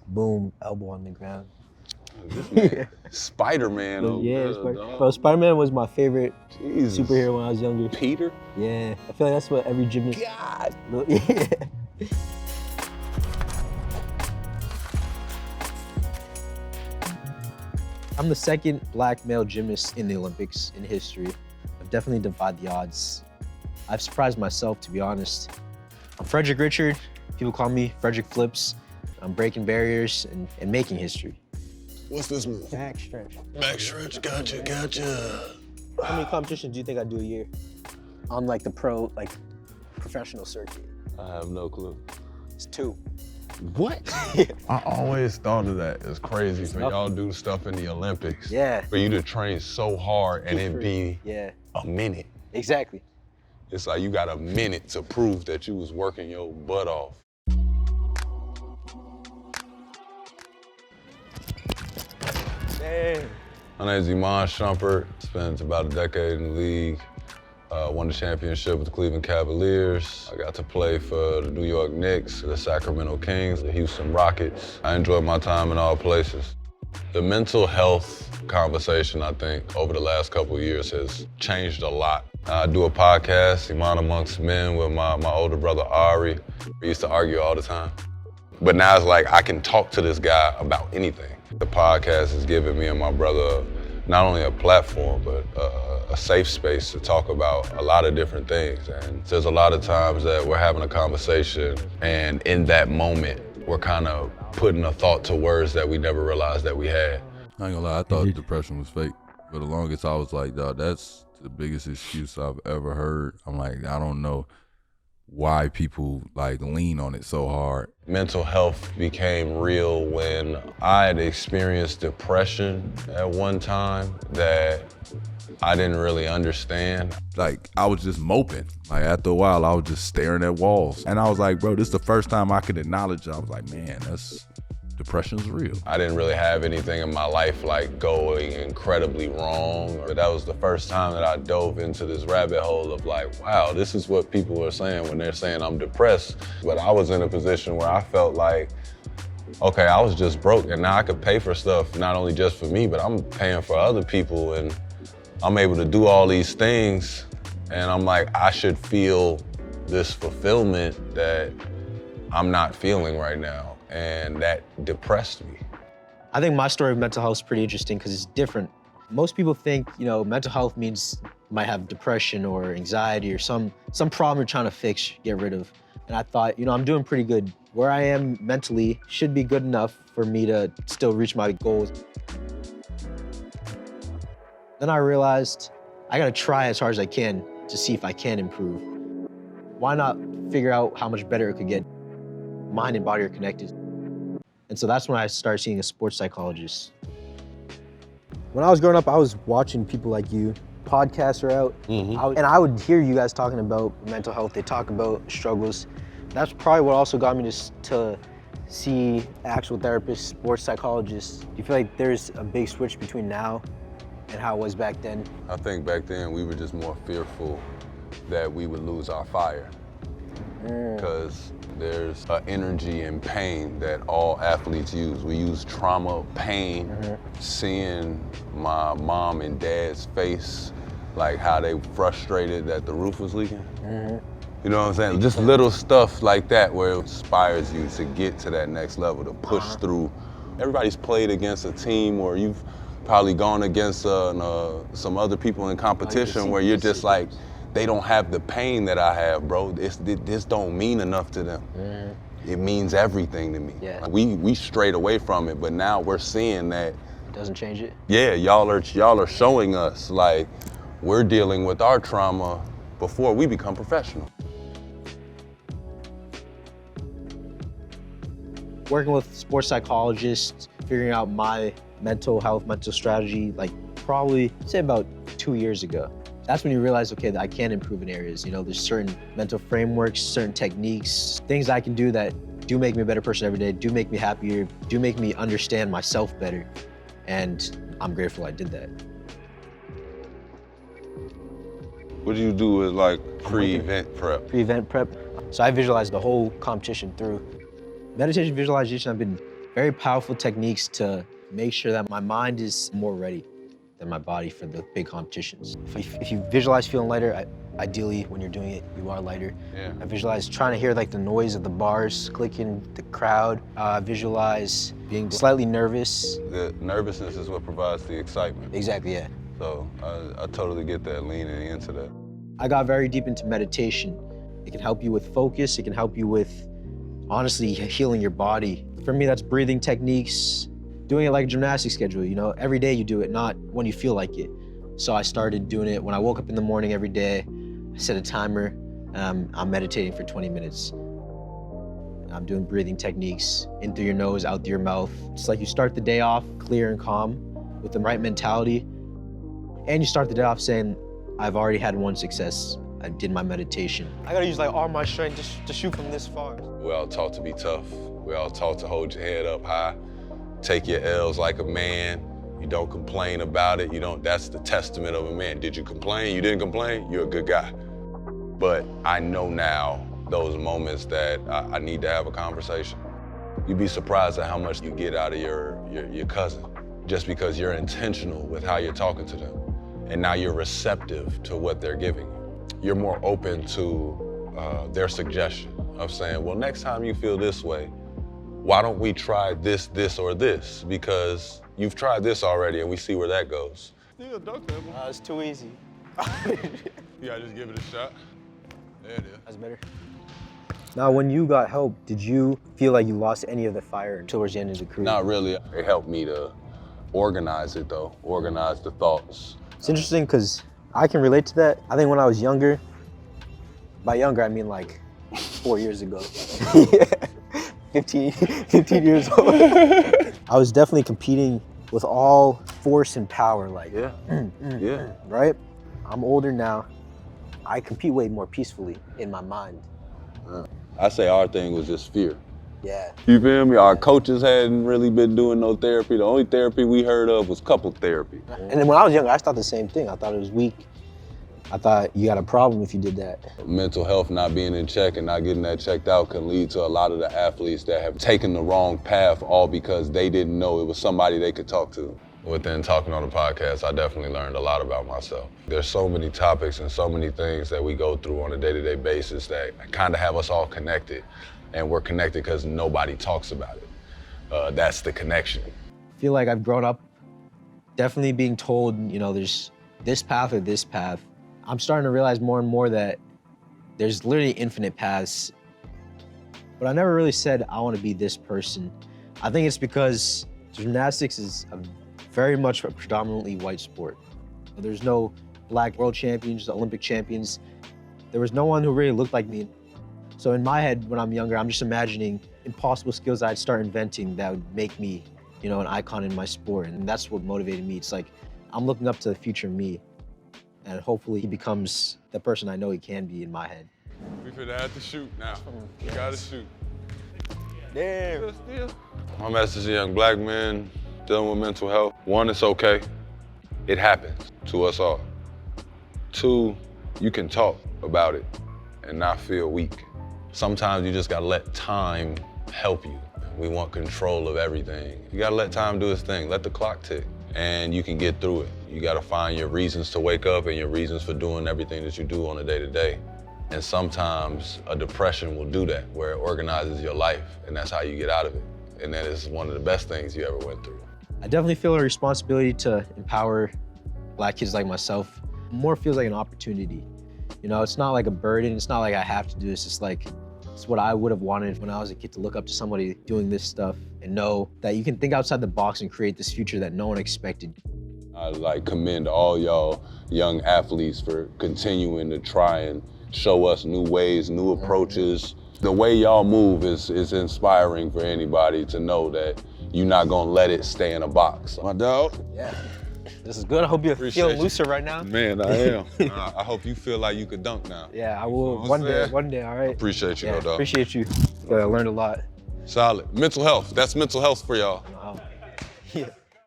boom, elbow on the ground. This man, Spider-Man. Bro, Spider-Man was my favorite Jesus. superhero when I was younger. Peter? Yeah, I feel like that's what every gymnast. God. Yeah. I'm the second black male gymnast in the Olympics in history. I've definitely defied the odds. I've surprised myself, to be honest. I'm Frederick Richard. People call me Frederick Flips. I'm breaking barriers and making history. What's this move? Back stretch. Back stretch, gotcha. How many competitions do you think I do a year? On like the professional circuit. I have no clue. It's 2. What? I always thought of that as crazy for y'all do stuff in the Olympics. Yeah. For you to train so hard and it be a minute. Exactly. It's like you got a minute to prove that you was working your butt off. Damn. My name is Iman Shumpert. Spent about a decade in the league. Won the championship with the Cleveland Cavaliers. I got to play for the New York Knicks, the Sacramento Kings, the Houston Rockets. I enjoyed my time in all places. The mental health conversation, I think, over the last couple of years has changed a lot. I do a podcast, Iman Amongst Men, with my older brother, Ari. We used to argue all the time. But now it's like I can talk to this guy about anything. The podcast has given me and my brother not only a platform, but a safe space to talk about a lot of different things. And there's a lot of times that we're having a conversation, and in that moment, we're kind of putting a thought to words that we never realized that we had. I ain't gonna lie, I thought depression was fake. For the longest, I was like, dog, that's the biggest excuse I've ever heard. I'm like, I don't know why people like lean on it so hard. Mental health became real when I had experienced depression at one time that I didn't really understand. Like, I was just moping. Like, after a while, I was just staring at walls. And I was like, bro, this is the first time I could acknowledge it. I was like, man, depression's real. I didn't really have anything in my life like going incredibly wrong. But that was the first time that I dove into this rabbit hole of like, wow, this is what people are saying when they're saying I'm depressed. But I was in a position where I felt like, okay, I was just broke and now I could pay for stuff, not only just for me, but I'm paying for other people and I'm able to do all these things. And I'm like, I should feel this fulfillment that I'm not feeling right now. And that depressed me. I think my story of mental health is pretty interesting because it's different. Most people think, mental health means you might have depression or anxiety or some problem you're trying to fix, get rid of. And I thought, I'm doing pretty good. Where I am mentally should be good enough for me to still reach my goals. Then I realized I gotta try as hard as I can to see if I can improve. Why not figure out how much better it could get? Mind and body are connected. And so that's when I started seeing a sports psychologist. When I was growing up, I was watching people like you. Podcasts are out, and I would hear you guys talking about mental health. They talk about struggles. That's probably what also got me to see actual therapists, sports psychologists. Do you feel like there's a big switch between now and how it was back then? I think back then we were just more fearful that we would lose our fire. Because there's an energy and pain that all athletes use. We use trauma, pain, seeing my mom and dad's face, like how they frustrated that the roof was leaking. You know what I'm saying? Just little stuff like that where it inspires you to get to that next level, to push through. Everybody's played against a team or you've probably gone against some other people in competition where you're just like, they don't have the pain that I have, bro. This don't mean enough to them. It means everything to me. Yeah. Like, we strayed away from it, but now we're seeing that. It doesn't change it? Yeah, y'all are showing us like we're dealing with our trauma before we become professional. Working with sports psychologists, figuring out my mental health, mental strategy, like probably say about 2 years ago. That's when you realize, okay, that I can improve in areas. There's certain mental frameworks, certain techniques, things I can do that do make me a better person every day, do make me happier, do make me understand myself better. And I'm grateful I did that. What do you do with like pre-event prep? Pre-event prep. So I visualize the whole competition through. Meditation visualization I've been Very powerful techniques to make sure that my mind is more ready than my body for the big competitions. If you visualize feeling lighter, ideally when you're doing it, you are lighter. Yeah. I visualize trying to hear like the noise of the bars clicking, the crowd. Visualize being slightly nervous. The nervousness is what provides the excitement. Exactly, yeah. So I totally get that, leaning into that. I got very deep into meditation. It can help you with focus. It can help you with, honestly, healing your body. For me, that's breathing techniques, doing it like a gymnastics schedule, you know? Every day you do it, not when you feel like it. So I started doing it when I woke up in the morning every day. I set a timer. I'm meditating for 20 minutes. I'm doing breathing techniques, in through your nose, out through your mouth. It's like you start the day off clear and calm with the right mentality. And you start the day off saying, I've already had one success. I did my meditation. I gotta use like all my strength to shoot from this far. We all taught to be tough. We all taught to hold your head up high, take your L's like a man. You don't complain about it. That's the testament of a man. Did you complain? You didn't complain? You're a good guy. But I know now those moments that I need to have a conversation. You'd be surprised at how much you get out of your cousin just because you're intentional with how you're talking to them. And now you're receptive to what they're giving you. You're more open to their suggestion of saying, well, next time you feel this way, why don't we try this, this, or this? Because you've tried this already and we see where that goes. Still dunk that one. It's too easy. You gotta just give it a shot. There it is. That's better. Now, when you got help, did you feel like you lost any of the fire towards the end of the career? Not really. It helped me to organize it though, organize the thoughts. It's interesting because I can relate to that. I think when I was younger, by younger I mean like 4 years ago. Yeah. 15 years old. I was definitely competing with all force and power, like, Yeah. right? I'm older now. I compete way more peacefully in my mind. I say our thing was just fear. Yeah. You feel me? Our coaches hadn't really been doing no therapy. The only therapy we heard of was couple therapy. And then when I was younger, I thought the same thing. I thought it was weak. I thought you got a problem if you did that. Mental health not being in check and not getting that checked out can lead to a lot of the athletes that have taken the wrong path, all because they didn't know it was somebody they could talk to. Within talking on the podcast, I definitely learned a lot about myself. There's so many topics and so many things that we go through on a day-to-day basis that kind of have us all connected. And we're connected because nobody talks about it. That's the connection. I feel like I've grown up definitely being told, you know, there's this path or this path. I'm starting to realize more and more that there's literally infinite paths. But I never really said I want to be this person. I think it's because gymnastics is very much a predominantly white sport. There's no black world champions, Olympic champions. There was no one who really looked like me. So in my head, when I'm younger, I'm just imagining impossible skills I'd start inventing that would make me, you know, an icon in my sport. And that's what motivated me. It's like, I'm looking up to the future me. And hopefully he becomes the person I know he can be in my head. We finna have to shoot now. We gotta shoot. Damn. My message to young black men dealing with mental health. 1, it's okay. It happens to us all. 2, you can talk about it and not feel weak. Sometimes you just gotta let time help you. We want control of everything. You gotta let time do its thing. Let the clock tick and you can get through it. You gotta find your reasons to wake up and your reasons for doing everything that you do on a day-to-day. And sometimes a depression will do that, where it organizes your life, and that's how you get out of it. And that is one of the best things you ever went through. I definitely feel a responsibility to empower black kids like myself. More feels like an opportunity. You know, it's not like a burden, it's not like I have to do this, it's like, it's what I would have wanted when I was a kid, to look up to somebody doing this stuff and know that you can think outside the box and create this future that no one expected. I commend all y'all young athletes for continuing to try and show us new ways, new approaches. The way y'all move is inspiring for anybody to know that you're not gonna let it stay in a box. My dog. Yeah. This is good. I hope you're feeling looser right now. Man, I am. I hope you feel like you could dunk now. Yeah, I will. You know One day, all right? Appreciate you, yeah, no dog. Appreciate you. I learned a lot. Solid. Mental health. That's mental health for y'all. Yeah.